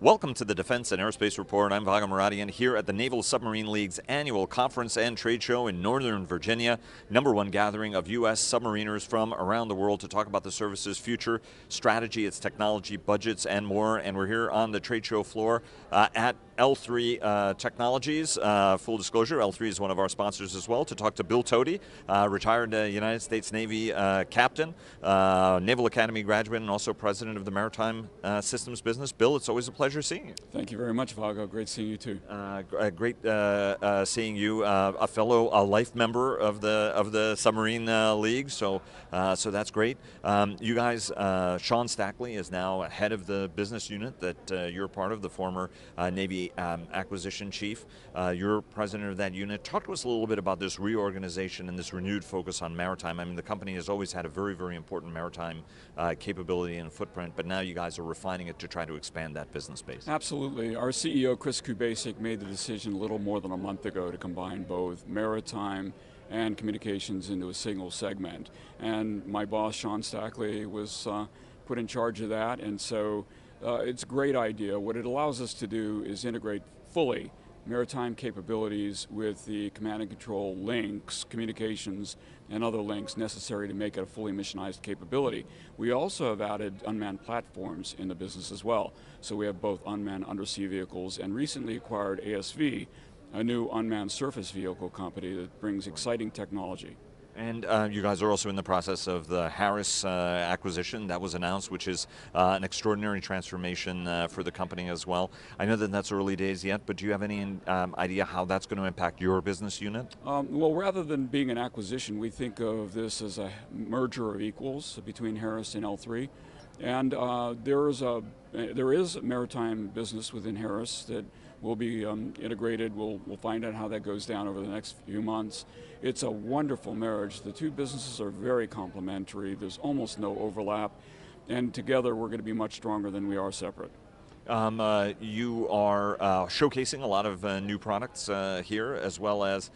Welcome to the Defense and Aerospace Report. I'm Vago Muradian here at the Naval Submarine League's annual conference and trade show in Northern Virginia, #1 gathering of U.S. submariners from around the world to talk about the service's future, strategy, its technology, budgets, and more. And we're here on the trade show floor at L3 Technologies. Full disclosure, L3 is one of our sponsors as well, to talk to Bill Toti, retired United States Navy captain, Naval Academy graduate, and also president of the Maritime Systems business. Bill, it's always a pleasure seeing you. Thank you very much, Vago. Great seeing you too. Great seeing you, a fellow life member of the Submarine League. So that's great. You guys, Sean Stackley is now head of the business unit that you're part of, the former Navy acquisition chief. You're president of that unit. Talk to us a little bit about this reorganization and this renewed focus on maritime. I mean, the company has always had a very, very important maritime capability and footprint, but now you guys are refining it to try to expand that business space. Absolutely. Our CEO, Chris Kubasik, made the decision a little more than a month ago to combine both maritime and communications into a single segment. And my boss, Sean Stackley, was put in charge of that, and so it's a great idea. What it allows us to do is integrate fully maritime capabilities with the command and control links, communications, and other links necessary to make it a fully missionized capability. We also have added unmanned platforms in the business as well. So we have both unmanned undersea vehicles and recently acquired ASV, a new unmanned surface vehicle company that brings exciting technology. And you guys are also in the process of the Harris acquisition that was announced, which is an extraordinary transformation for the company as well. I know that that's early days yet, but do you have any idea how that's going to impact your business unit? Well, rather than being an acquisition, we think of this as a merger of equals between Harris and L3. And there is a maritime business within Harris that will be integrated. We'll find out how that goes down over the next few months. It's a wonderful marriage. The two businesses are very complementary. There's almost no overlap. And together we're going to be much stronger than we are separate. You are showcasing a lot of new products here, as well as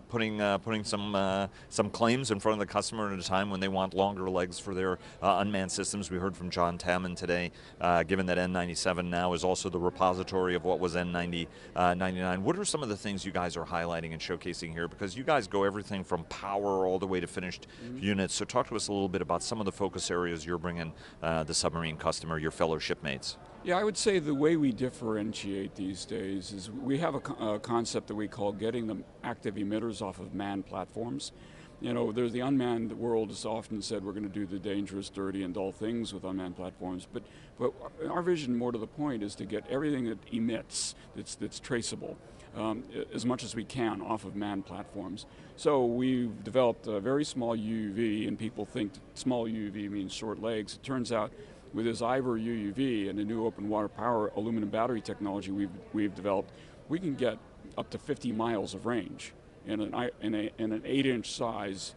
putting some claims in front of the customer at a time when they want longer legs for their unmanned systems. We heard from John Tamman today, given that N97 now is also the repository of what was N99. What are some of the things you guys are highlighting and showcasing here? Because you guys go everything from power all the way to finished units. So talk to us a little bit about some of the focus areas you're bringing the submarine customer, your fellow shipmates. Yeah, I would say the way we differentiate these days is we have a concept that we call getting the active emitters off of manned platforms. You know, there's the unmanned world has often said we're going to do the dangerous, dirty, and dull things with unmanned platforms, but our vision, more to the point, is to get everything that emits, that's traceable, as much as we can off of manned platforms. So we've developed a very small UUV, and people think small UUV means short legs. It turns out with this IVER UUV and the new open water power aluminum battery technology we've developed, we can get up to 50 miles of range in an 8-inch size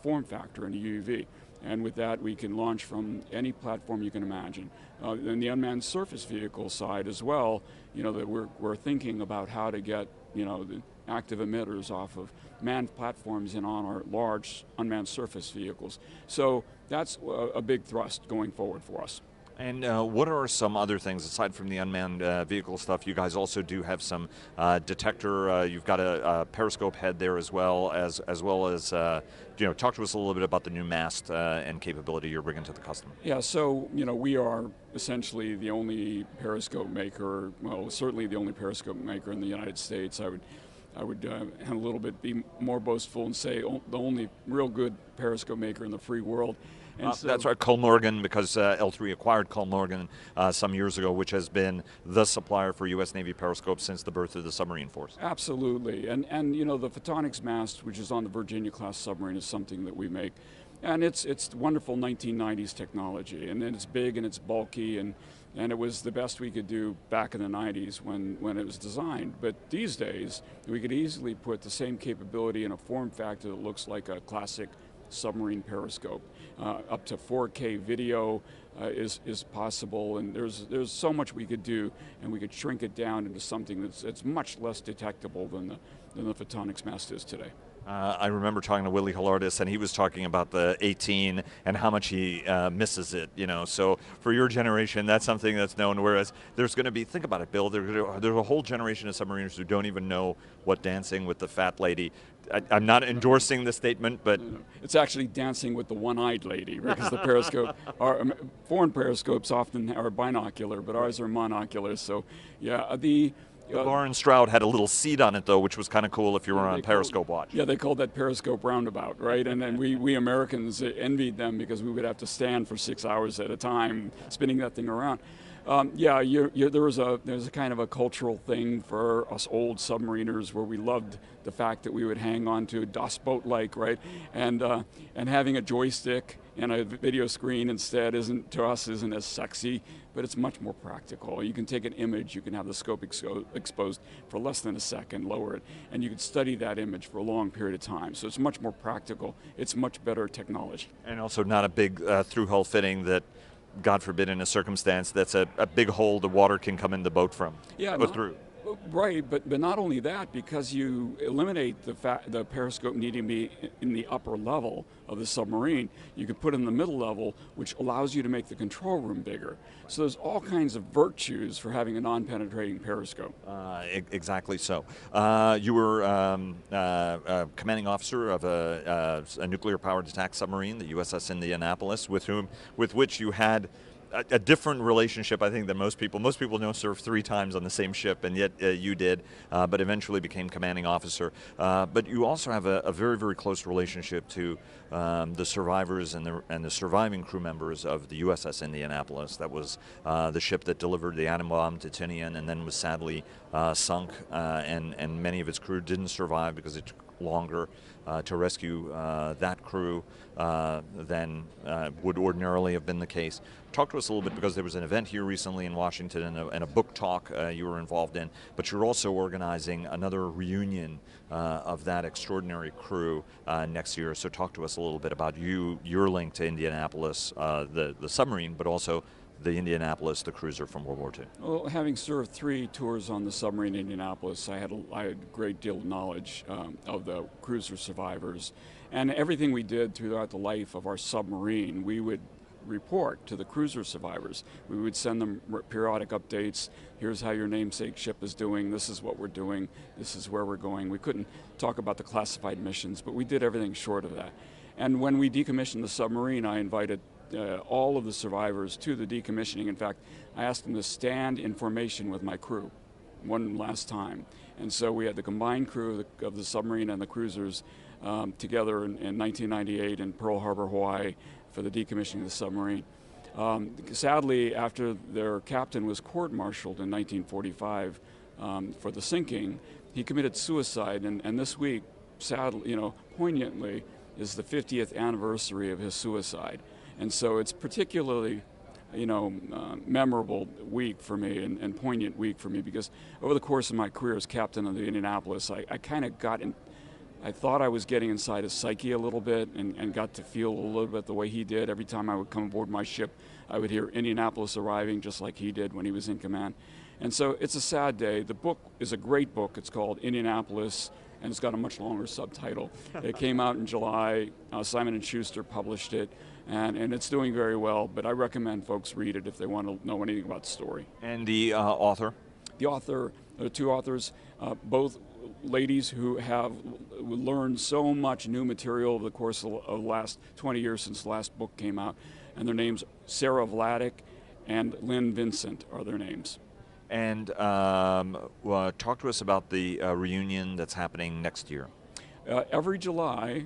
form factor in a UUV. And with that, we can launch from any platform you can imagine. And the unmanned surface vehicle side as well, you know, that we're thinking about how to get, you know, the active emitters off of manned platforms and on our large unmanned surface vehicles. So that's a big thrust going forward for us. And what are some other things, aside from the unmanned vehicle stuff? You guys also do have some detector, you've got a periscope head there as well as you know, talk to us a little bit about the new Mast and capability you're bringing to the customer. Yeah, so, you know, we are essentially the only periscope maker, well, certainly the only periscope maker in the United States. I would a little bit be more boastful and say the only real good periscope maker in the free world. And so, that's right, Kollmorgen, because L3 acquired Kollmorgen some years ago, which has been the supplier for U.S. Navy periscopes since the birth of the Submarine Force. Absolutely, and you know, the photonics mast, which is on the Virginia-class submarine, is something that we make. And it's wonderful 1990s technology, and then it's big and it's bulky, and it was the best we could do back in the 90s when it was designed. But these days, we could easily put the same capability in a form factor that looks like a classic submarine periscope. Up to 4K video is possible, and there's so much we could do, and we could shrink it down into something that's much less detectable than the photonics mast is today. I remember talking to Willie Hillardis, and he was talking about the 18 and how much he misses it. So for your generation, that's something that's known. Whereas there's going to be, think about it, Bill. There's a whole generation of submariners who don't even know what Dancing with the Fat Lady. I'm not endorsing the statement, but it's actually Dancing with the One-Eyed Lady, because the periscope, foreign periscopes often are binocular, but ours are monocular. So yeah, Lauren Stroud had a little seat on it, though, which was kind of cool if you were on Periscope watch. Yeah, they called that Periscope roundabout, right? And then we Americans envied them because we would have to stand for 6 hours at a time spinning that thing around. There's a kind of a cultural thing for us old submariners where we loved the fact that we would hang on to Das Boot-like, right? And having a joystick and a video screen instead isn't as sexy, but it's much more practical. You can take an image, you can have the scope exposed for less than a second, lower it, and you can study that image for a long period of time. So it's much more practical. It's much better technology. And also not a big through-hull fitting that, God forbid, in a circumstance that's a big hole the water can come in the boat from. Through. Right, but not only that, because you eliminate the periscope needing to be in the upper level of the submarine, you can put it in the middle level, which allows you to make the control room bigger. So there's all kinds of virtues for having a non-penetrating periscope. Exactly so. You were commanding officer of a nuclear-powered attack submarine, the USS Indianapolis, with which you had a different relationship, I think, than most people. Most people don't serve 3 times on the same ship, and yet you did, but eventually became commanding officer. But you also have a very, very close relationship to the survivors and the surviving crew members of the USS Indianapolis. That was the ship that delivered the atom bomb to Tinian and then was sadly sunk, and many of its crew didn't survive because it took longer to rescue that crew than would ordinarily have been the case. Talk to us a little bit, because there was an event here recently in Washington and a book talk you were involved in, but you're also organizing another reunion of that extraordinary crew next year. So talk to us a little bit about your link to Indianapolis, the submarine, but also the Indianapolis, the cruiser from World War II. Well, having served 3 tours on the submarine Indianapolis, I had a great deal of knowledge of the cruiser survivors. And everything we did throughout the life of our submarine, we would report to the cruiser survivors. We would send them periodic updates. Here's how your namesake ship is doing. This is what we're doing. This is where we're going. We couldn't talk about the classified missions, but we did everything short of that. And when we decommissioned the submarine, I invited all of the survivors to the decommissioning. In fact, I asked them to stand in formation with my crew one last time. And so we had the combined crew of the submarine and the cruisers together in 1998 in Pearl Harbor, Hawaii, for the decommissioning of the submarine. Sadly, after their captain was court-martialed in 1945 for the sinking, he committed suicide, and this week, sadly, poignantly, is the 50th anniversary of his suicide. And so it's particularly, memorable week for me and poignant week for me, because over the course of my career as captain of the Indianapolis, I kind of got in. I thought I was getting inside his psyche a little bit and got to feel a little bit the way he did. Every time I would come aboard my ship, I would hear Indianapolis arriving just like he did when he was in command. And so it's a sad day. The book is a great book. It's called Indianapolis, and it's got a much longer subtitle. It came out in July. Simon & Schuster published it, and it's doing very well, but I recommend folks read it if they want to know anything about the story. And the author? The author, there are 2 authors, both ladies who have learned so much new material over the course of the last 20 years since the last book came out, and their names, Sarah Vladeck and Lynn Vincent are their names. And talk to us about the reunion that's happening next year. Every July,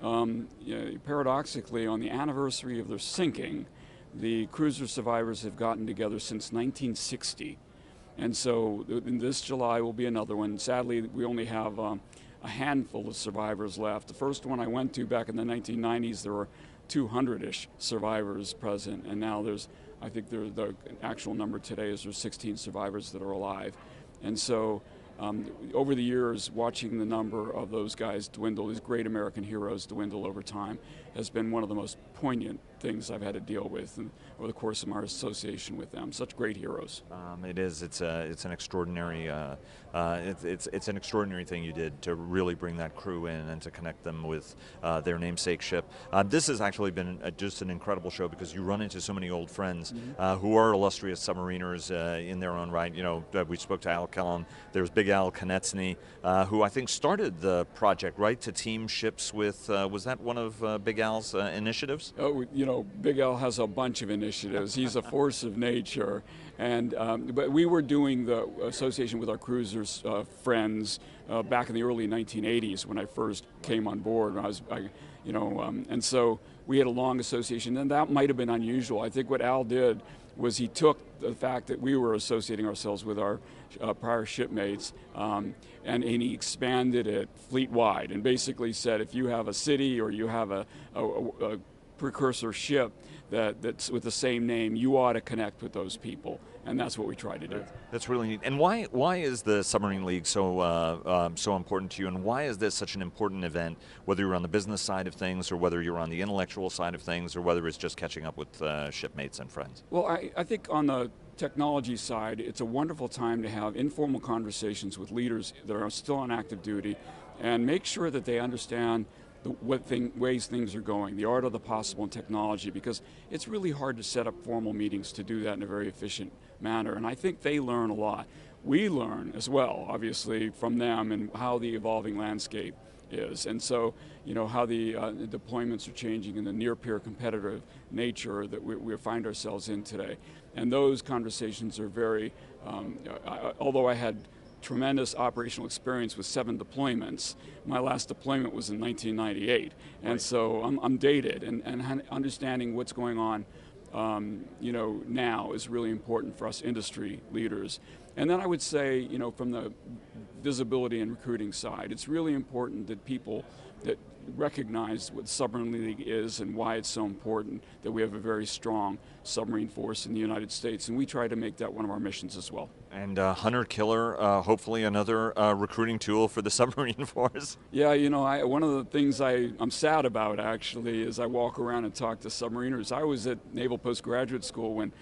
paradoxically, on the anniversary of their sinking, the cruiser survivors have gotten together since 1960. And so in this July will be another one. Sadly, we only have a handful of survivors left. The first one I went to back in the 1990s, there were 200-ish survivors present, and now I think the actual number today is there's 16 survivors that are alive. And so over the years, watching the number of those guys dwindle, these great American heroes dwindle over time, has been one of the most poignant things I've had to deal with over the course of our association with them. Such great heroes. It is. It's an extraordinary. It's an extraordinary thing you did to really bring that crew in and to connect them with their namesake ship. This has actually been just an incredible show because you run into so many old friends who are illustrious submariners in their own right. You know, we spoke to Al Kellum. There's Big Al Konecny, who I think started the project, right, to team ships with. Was that one of Big Al's initiatives? Oh, you know, Big Al has a bunch of initiatives. He's a force of nature, and but we were doing the association with our cruisers friends back in the early 1980s when I first came on board. And so we had a long association, and that might have been unusual. I think what Al did was he took the fact that we were associating ourselves with our prior shipmates, and he expanded it fleet-wide, and basically said, if you have a city or you have a precursor ship that's with the same name, you ought to connect with those people, and that's what we try to do. That's really neat. And why is the Submarine League so so important to you, and why is this such an important event, whether you're on the business side of things or whether you're on the intellectual side of things or whether it's just catching up with shipmates and friends? Well, I think on the technology side, it's a wonderful time to have informal conversations with leaders that are still on active duty and make sure that they understand ways things are going, the art of the possible in technology, because it's really hard to set up formal meetings to do that in a very efficient manner, and I think they learn a lot. We learn as well, obviously, from them and how the evolving landscape is, and so, you know, how the deployments are changing and the near-peer competitive nature that we find ourselves in today. And those conversations are very, although I had tremendous operational experience with 7 deployments. My last deployment was in 1998, and right. So I'm dated, and understanding what's going on, you know, now is really important for us industry leaders. And then I would say, you know, from the visibility and recruiting side, it's really important that people that recognize what the Submarine League is and why it's so important that we have a very strong submarine force in the United States, and we try to make that one of our missions as well. And Hunter Killer, hopefully another recruiting tool for the submarine force. Yeah, you know, one of the things I'm sad about actually is I walk around and talk to submariners. I was at Naval Postgraduate School when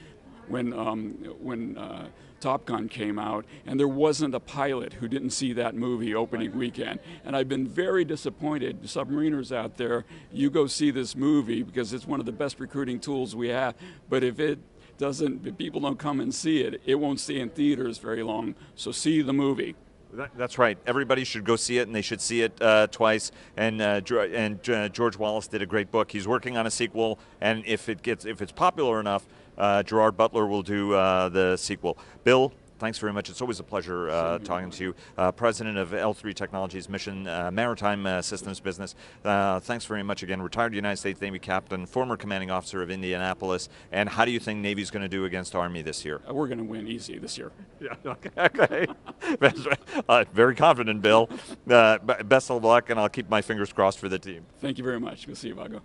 Top Gun came out, and there wasn't a pilot who didn't see that movie opening weekend. And I've been very disappointed. Submariners out there, you go see this movie because it's one of the best recruiting tools we have. But if people don't come and see it, it won't stay in theaters very long. So see the movie. That's right. Everybody should go see it, and they should see it twice. And George Wallace did a great book. He's working on a sequel, and if it's popular enough, Gerard Butler will do the sequel. Bill, thanks very much. It's always a pleasure talking to you. President of L3 Technologies Mission Maritime Systems Business. Thanks very much again. Retired United States Navy Captain, former Commanding Officer of Indianapolis. And how do you think Navy's going to do against Army this year? We're going to win easy this year. Yeah, okay. Very confident, Bill. Best of luck, and I'll keep my fingers crossed for the team. Thank you very much. We'll see you, Vago.